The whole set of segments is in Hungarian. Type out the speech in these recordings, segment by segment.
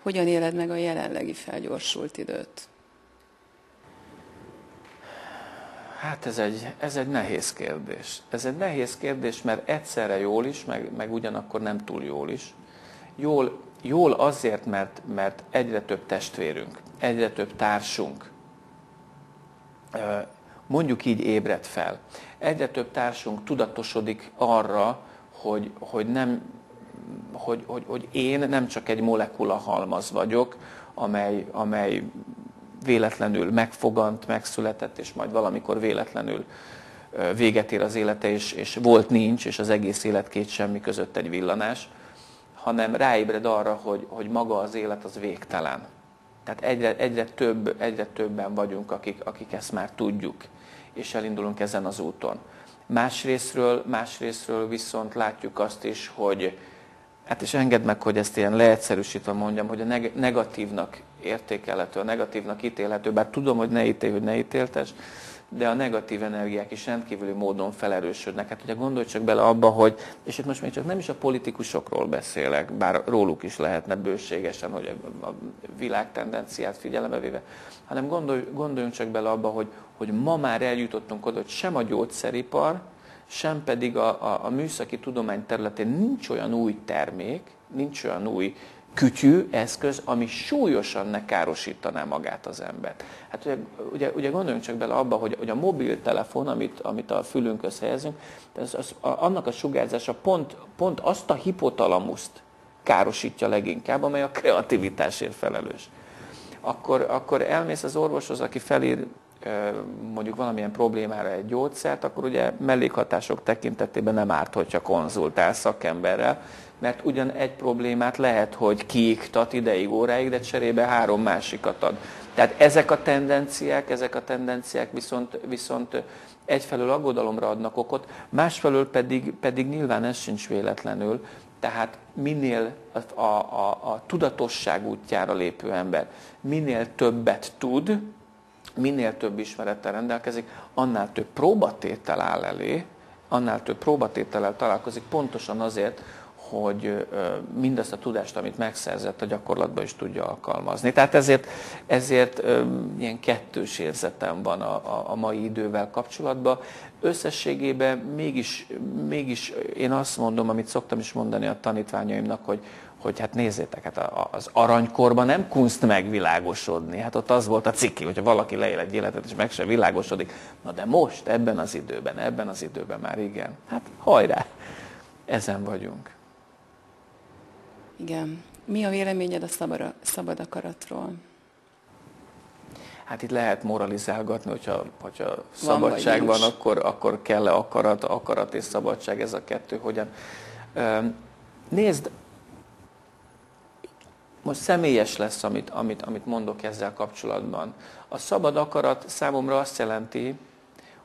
Hogyan éled meg a jelenlegi felgyorsult időt? Hát ez egy nehéz kérdés. Ez egy nehéz kérdés, mert egyszerre jól is, meg ugyanakkor nem túl jól is. Jól azért, mert egyre több testvérünk, egyre több társunk, mondjuk így ébred fel. Egyre több társunk tudatosodik arra, hogy én nem csak egy molekula halmaz vagyok, amely véletlenül megfogant, megszületett, és majd valamikor véletlenül véget ér az élete, és volt-nincs, és az egész élet két semmi között egy villanás, hanem ráébred arra, hogy maga az élet az végtelen. Tehát egyre többen vagyunk, akik ezt már tudjuk, és elindulunk ezen az úton. Másrésztről viszont látjuk azt is, hogy, hát és engedd meg, hogy ezt ilyen leegyszerűsítve mondjam, hogy a negatívnak értékelhető, a negatívnak ítélhető, bár tudom, hogy ne ítélj, hogy ne ítéltes, de a negatív energiák is rendkívüli módon felerősödnek. Hát ugye gondolj csak bele abba, hogy, és itt most még csak nem is a politikusokról beszélek, bár róluk is lehetne bőségesen, hogy a világ tendenciát figyelembe véve, hanem gondoljunk csak bele abba, hogy ma már eljutottunk oda, hogy sem a gyógyszeripar, sem pedig a műszaki tudomány területén nincs olyan új termék, nincs olyan új kütyű, eszköz, ami súlyosan ne károsítaná magát az embert. Hát ugye gondoljunk csak bele abba, hogy a mobiltelefon, amit a fülünkhöz helyezünk, annak a sugárzása pont azt a hipotalamuszt károsítja leginkább, amely a kreativitásért felelős. Akkor elmész az orvoshoz, aki felír mondjuk valamilyen problémára egy gyógyszert, akkor ugye mellékhatások tekintetében nem árt, hogyha konzultál szakemberrel, mert ugyan egy problémát lehet, hogy kiiktat ideig, óráig, de cserébe 3 másikat ad. Tehát ezek a tendenciák viszont egyfelől aggodalomra adnak okot, másfelől pedig nyilván ez sincs véletlenül, tehát minél a tudatosság útjára lépő ember minél többet tud, minél több ismerettel rendelkezik, annál több próbatétel áll elé, annál több próbatétellel találkozik, pontosan azért, hogy mindazt a tudást, amit megszerzett, a gyakorlatban is tudja alkalmazni. Tehát ezért ilyen kettős érzetem van a mai idővel kapcsolatban. Összességében mégis én azt mondom, amit szoktam is mondani a tanítványaimnak, hogy hát nézzétek, hát az aranykorban nem kunst megvilágosodni. Hát ott az volt a ciki, hogyha valaki leél egy életet, és meg sem világosodik. Na de most, ebben az időben már igen. Hát hajrá, ezen vagyunk. Igen. Mi a véleményed a szabad akaratról? Hát itt lehet moralizálgatni, hogyha szabadság van, akkor kell-e akarat és szabadság, ez a kettő hogyan. Nézd, most személyes lesz, amit mondok ezzel kapcsolatban. A szabad akarat számomra azt jelenti,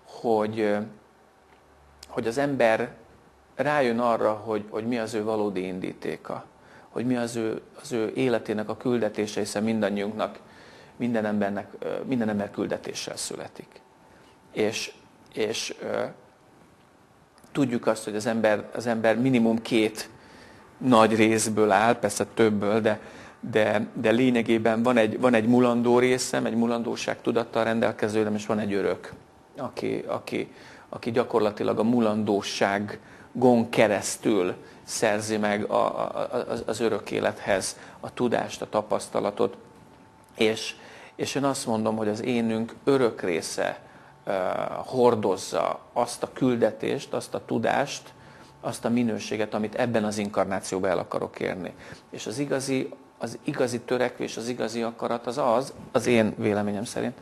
hogy az ember rájön arra, hogy mi az ő valódi indítéka, hogy mi az ő életének a küldetése, hiszen mindannyiunknak, minden ember küldetéssel születik. És tudjuk azt, hogy az ember minimum 2 nagy részből áll, persze többből, de lényegében van egy mulandó részem, egy mulandóság tudattal rendelkezőm, és van egy örök, aki gyakorlatilag a mulandóságon keresztül szerzi meg az örök élethez a tudást, a tapasztalatot. És én azt mondom, hogy az énünk örök része hordozza azt a küldetést, azt a tudást, azt a minőséget, amit ebben az inkarnációban el akarok érni. És az igazi törekvés, az igazi akarat az én véleményem szerint,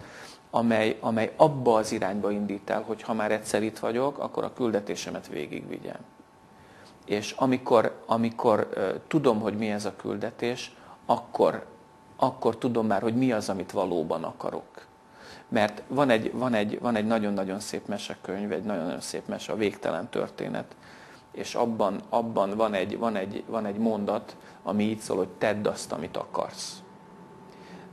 amely abba az irányba indít el, hogy ha már egyszer itt vagyok, akkor a küldetésemet végigvigyem. És amikor tudom, hogy mi ez a küldetés, akkor tudom már, hogy mi az, amit valóban akarok. Mert van egy nagyon-nagyon szép mesekönyv, egy nagyon-nagyon szép mese, a Végtelen történet, és abban van egy mondat, ami így szól, hogy tedd azt, amit akarsz.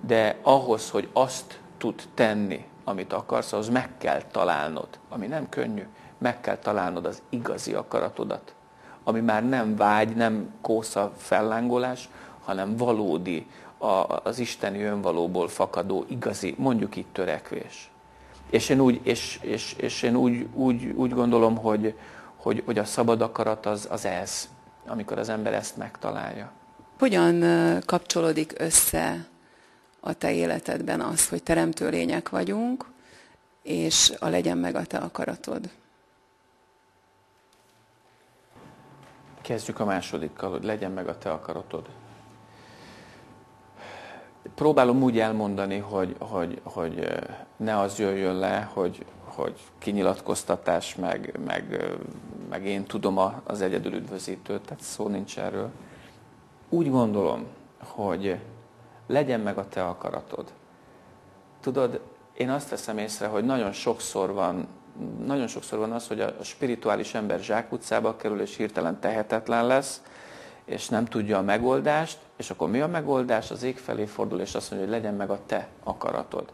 De ahhoz, hogy azt tud tenni, amit akarsz, ahhoz meg kell találnod, ami nem könnyű, meg kell találnod az igazi akaratodat, ami már nem vágy, nem kósza fellángolás, hanem valódi, az isteni önvalóból fakadó igazi, mondjuk itt törekvés. És én úgy gondolom, hogy a szabad akarat az ez, amikor az ember ezt megtalálja. Hogyan kapcsolódik össze a te életedben az, hogy teremtő lények vagyunk, és a legyen meg a te akaratod? Kezdjük a másodikkal, hogy legyen meg a te akaratod. Próbálom úgy elmondani, hogy ne az jöjjön le, hogy kinyilatkoztatás, meg én tudom az egyedül üdvözítőt, tehát szó nincs erről. Úgy gondolom, hogy legyen meg a te akaratod. Tudod, én azt veszem észre, hogy nagyon sokszor van az, hogy a spirituális ember zsákutcába kerül, és hirtelen tehetetlen lesz, és nem tudja a megoldást, és akkor mi a megoldás? Az ég felé fordul, és azt mondja, hogy legyen meg a te akaratod.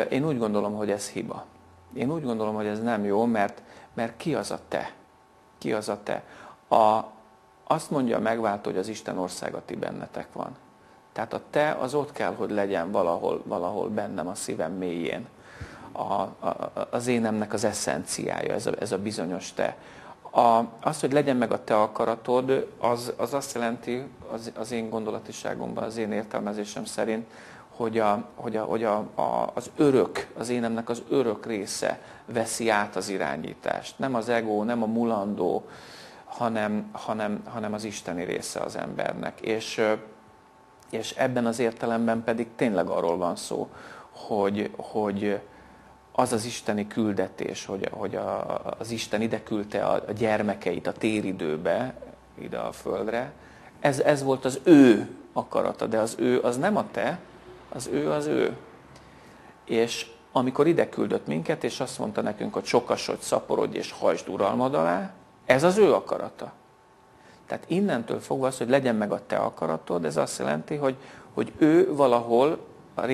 Én úgy gondolom, hogy ez hiba. Én úgy gondolom, hogy ez nem jó, mert ki az a te? Ki az a te? Azt mondja a megváltó, hogy az Isten országa ti bennetek van. Tehát a te az ott kell, hogy legyen valahol bennem a szívem mélyén. Az énemnek az eszenciája, ez a bizonyos te. Az, hogy legyen meg a te akaratod, az azt jelenti az én gondolatiságomban, az én értelmezésem szerint, hogy az örök, az énemnek az örök része veszi át az irányítást. Nem az ego, nem a mulandó, hanem az isteni része az embernek. És ebben az értelemben pedig tényleg arról van szó, hogy az az isteni küldetés, hogy az Isten ide küldte a gyermekeit a téridőbe, ide a földre, ez volt az ő akarata, de az ő az nem a te, az ő. És amikor ide küldött minket, és azt mondta nekünk, hogy sokasodj, szaporodj és hajtsd uralmad alá, ez az ő akarata. Tehát innentől fogva az, hogy legyen meg a te akaratod, ez azt jelenti, hogy ő valahol a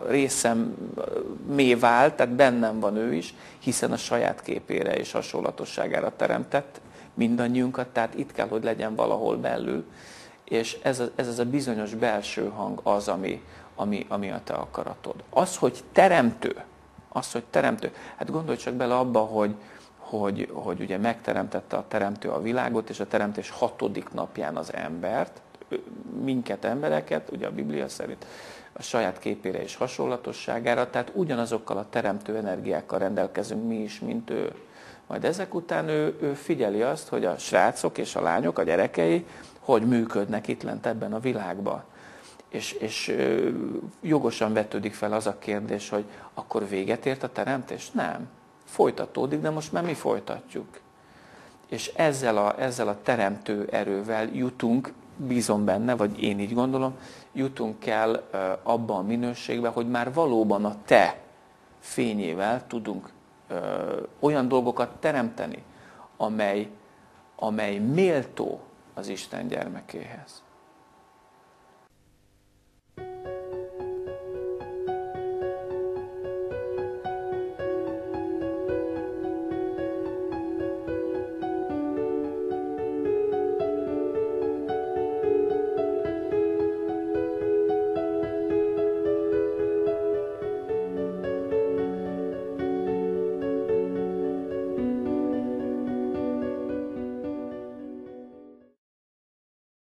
részemmé vált, tehát bennem van ő is, hiszen a saját képére és hasonlatosságára teremtett mindannyiunkat, tehát itt kell, hogy legyen valahol belül, és ez az a bizonyos belső hang az, ami a te akaratod. Az, hogy teremtő, hát gondolj csak bele abba, hogy ugye megteremtette a teremtő a világot, és a teremtés 6. napján az embert, minket embereket, ugye a Biblia szerint a saját képére és hasonlatosságára, tehát ugyanazokkal a teremtő energiákkal rendelkezünk mi is, mint ő. Majd ezek után ő figyeli azt, hogy a srácok és a lányok, a gyerekei, hogy működnek itt lent ebben a világban. És jogosan vetődik fel az a kérdés, hogy akkor véget ért a teremtés? Nem. Folytatódik, de most már mi folytatjuk. És ezzel a teremtő erővel jutunk, bízom benne, vagy én így gondolom, jutunk el abban a minőségben, hogy már valóban a te fényével tudunk olyan dolgokat teremteni, amely méltó az Isten gyermekéhez.